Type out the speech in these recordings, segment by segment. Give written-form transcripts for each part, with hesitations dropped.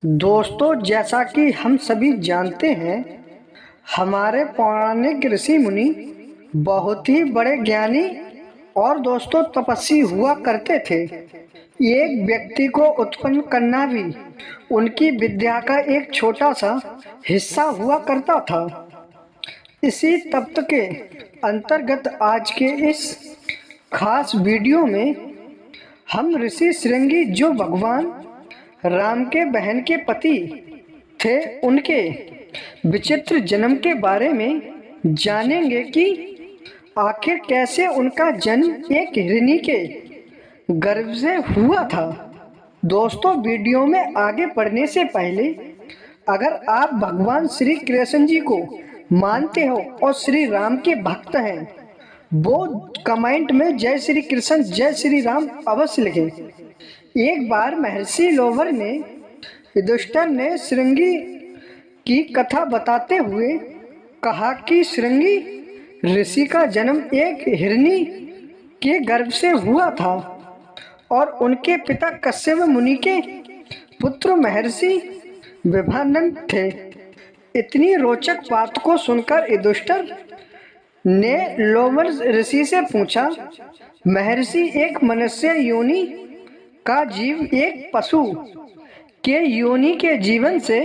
दोस्तों, जैसा कि हम सभी जानते हैं, हमारे पौराणिक ऋषि मुनि बहुत ही बड़े ज्ञानी और दोस्तों तपस्वी हुआ करते थे। एक व्यक्ति को उत्पन्न करना भी उनकी विद्या का एक छोटा सा हिस्सा हुआ करता था। इसी तत्व के अंतर्गत आज के इस खास वीडियो में हम ऋषि श्रृंगी, जो भगवान राम के बहन के पति थे, उनके विचित्र जन्म के बारे में जानेंगे कि आखिर कैसे उनका जन्म एक हिरनी के गर्भ से हुआ था। दोस्तों, वीडियो में आगे बढ़ने से पहले अगर आप भगवान श्री कृष्ण जी को मानते हो और श्री राम के भक्त हैं, वो कमेंट में जय श्री कृष्ण जय श्री राम अवश्य लिखें। एक बार महर्षि लोवर ने युधिष्ठिर ने श्रृंगी की कथा बताते हुए कहा कि श्रृंगी ऋषि का जन्म एक हिरनी के गर्भ से हुआ था और उनके पिता कश्यप मुनि के पुत्र महर्षि विभानन थे। इतनी रोचक बात को सुनकर युधिष्ठिर ने लोवर ऋषि से पूछा, महर्षि, एक मनुष्य योनि का जीव एक पशु के योनि के जीवन से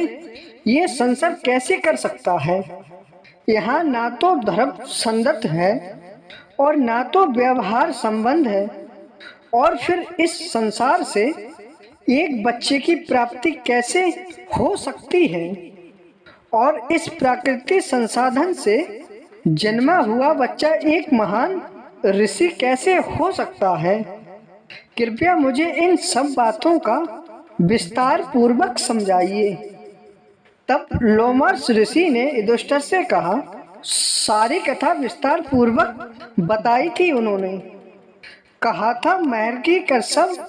ये संसार कैसे कर सकता है? यहाँ ना तो धर्म संगत है और ना तो व्यवहार संबंध है, और फिर इस संसार से एक बच्चे की प्राप्ति कैसे हो सकती है? और इस प्राकृतिक संसाधन से जन्मा हुआ बच्चा एक महान ऋषि कैसे हो सकता है? कृपया मुझे इन सब बातों का विस्तार पूर्वक समझाइए। तब लोमस ऋषि ने युधिष्ठिर से कहा, सारी कथा विस्तार पूर्वक बताई थी। उन्होंने कहा था, महर्षि कश्यप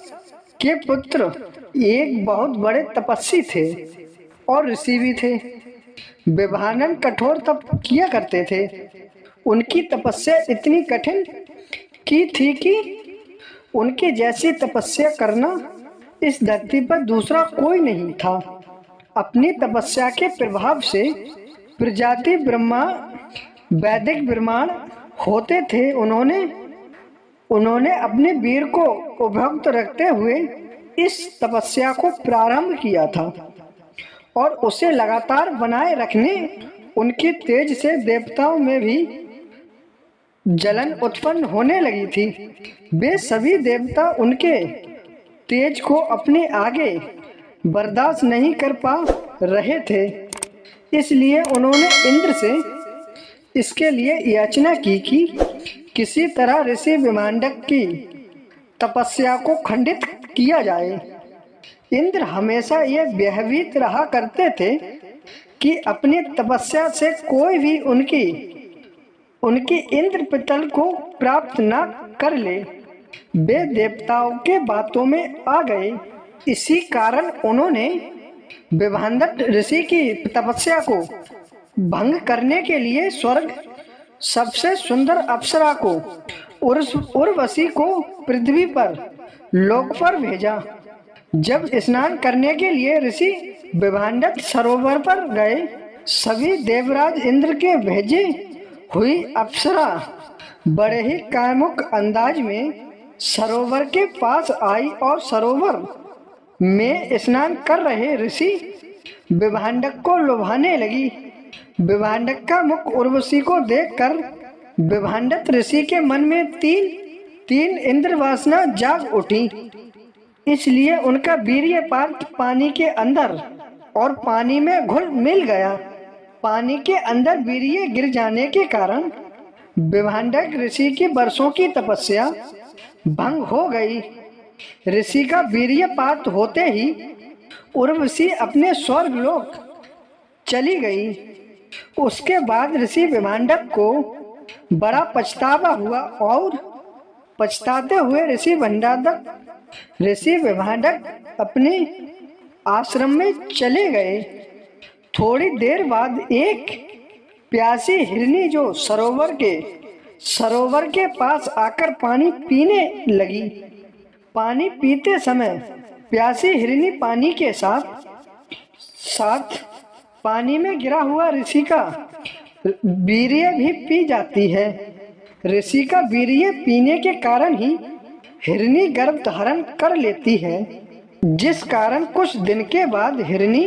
के पुत्र एक बहुत बड़े तपस्वी थे और ऋषि भी थे। विभानन कठोर तप किया करते थे। उनकी तपस्या इतनी कठिन की थी कि उनके जैसी तपस्या करना इस धरती पर दूसरा कोई नहीं था। अपनी तपस्या के प्रभाव से प्रजाति ब्रह्मा वैदिक ब्रह्मांड होते थे। उन्होंने अपने वीर को उपभोक्त रखते हुए इस तपस्या को प्रारंभ किया था और उसे लगातार बनाए रखने उनकी तेज से देवताओं में भी जलन उत्पन्न होने लगी थी। वे सभी देवता उनके तेज को अपने आगे बर्दाश्त नहीं कर पा रहे थे। इसलिए उन्होंने इंद्र से इसके लिए याचना की कि किसी तरह ऋषि विभांडक की तपस्या को खंडित किया जाए। इंद्र हमेशा ये भयभीत रहा करते थे कि अपनी तपस्या से कोई भी उनकी इंद्र पितल को प्राप्त न कर ले। वे देवताओं के बातों में आ गए। इसी कारण उन्होंने विभांडक ऋषि की तपस्या को भंग करने के लिए स्वर्ग सबसे सुंदर अप्सरा को उर्वशी को पृथ्वी पर लोक पर भेजा। जब स्नान करने के लिए ऋषि विभांडक सरोवर पर गए, सभी देवराज इंद्र के भेजे हुई अप्सरा बड़े ही कामुक अंदाज में सरोवर के पास आई और सरोवर में स्नान कर रहे ऋषि विभांडक को लुभाने लगी। विभांडक का मुख उर्वशी को देखकर विभांडक ऋषि के मन में तीन इंद्र वासना जाग उठी। इसलिए उनका वीर्यपात पानी के अंदर और पानी में घुल मिल गया। पानी के अंदर वीर्य गिर जाने के कारण विभांडक ऋषि की वर्षों की तपस्या भंग हो गई। ऋषि का वीर्यपात होते ही उर्वशी अपने स्वर्ग लोक चली गई। उसके बाद ऋषि विभांडक को बड़ा पछतावा हुआ और पछताते हुए ऋषि विभांडक अपने आश्रम में चले गए। थोड़ी देर बाद एक प्यासी हिरनी जो सरोवर के पास आकर पानी पीने लगी। पानी पीते समय प्यासी हिरनी पानी के साथ साथ पानी में गिरा हुआ ऋषि का वीर्य भी पी जाती है। ऋषि का वीर्य पीने के कारण ही हिरनी गर्भ धारण कर लेती है, जिस कारण कुछ दिन के बाद हिरनी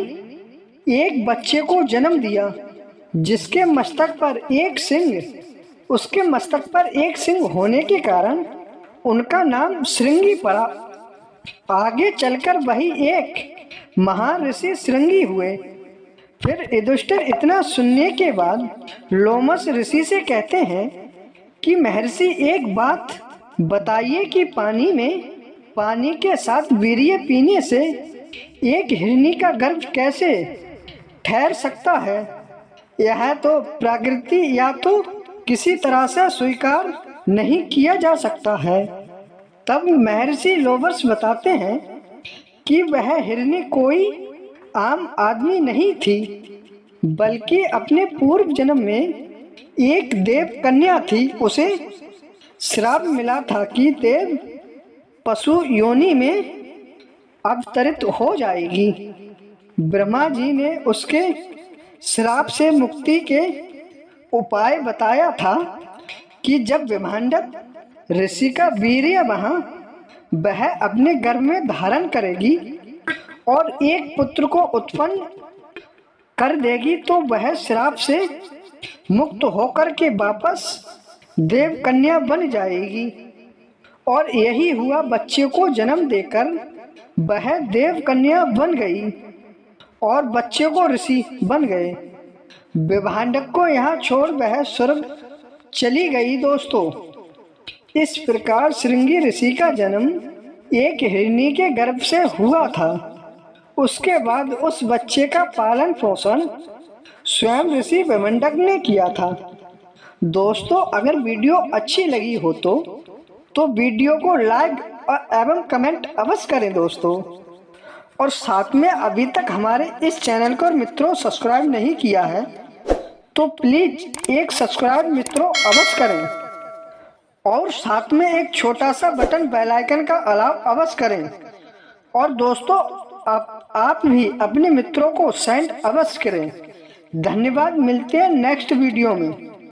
एक बच्चे को जन्म दिया, जिसके मस्तक पर एक सिंह उसके मस्तक पर एक सिंह होने के कारण उनका नाम श्रृंगी पड़ा। आगे चलकर वही एक महान ऋषि श्रृंगी हुए। फिर युधिष्ठिर इतना सुनने के बाद लोमस ऋषि से कहते हैं कि महर्षि एक बात बताइए कि पानी के साथ वीर्य पीने से एक हिरनी का गर्भ कैसे ठहर सकता है? यह तो प्रकृति या तो किसी तरह से स्वीकार नहीं किया जा सकता है। तब महर्षि लोमस बताते हैं कि वह हिरनी कोई आम आदमी नहीं थी, बल्कि अपने पूर्व जन्म में एक देव कन्या थी। उसे श्राप मिला था कि देव पशु योनि में अवतरित हो जाएगी। ब्रह्मा जी ने उसके श्राप से मुक्ति के उपाय बताया था कि जब विभांडक ऋषि का वीर्य वह अपने गर्भ में धारण करेगी और एक पुत्र को उत्पन्न कर देगी, तो वह श्राप से मुक्त होकर के वापस देव कन्या बन जाएगी। और यही हुआ, बच्चे को जन्म देकर वह देव कन्या बन गई और बच्चे को ऋषि बन गए। विभांडक को यहाँ छोड़ वह स्वर्ग चली गई। दोस्तों, इस प्रकार श्रृंगी ऋषि का जन्म एक हिरनी के गर्भ से हुआ था। उसके बाद उस बच्चे का पालन पोषण स्वयं ऋषि विभांडक ने किया था। दोस्तों, अगर वीडियो अच्छी लगी हो तो वीडियो को लाइक एवं कमेंट अवश्य करें दोस्तों। और साथ में अभी तक हमारे इस चैनल को मित्रों सब्सक्राइब नहीं किया है तो प्लीज एक सब्सक्राइब मित्रों अवश्य करें और साथ में एक छोटा सा बटन बेल आइकन का अलाव अवश्य करें। और दोस्तों, आप भी अपने मित्रों को सेंड अवश्य करें। धन्यवाद। मिलते हैं नेक्स्ट वीडियो में।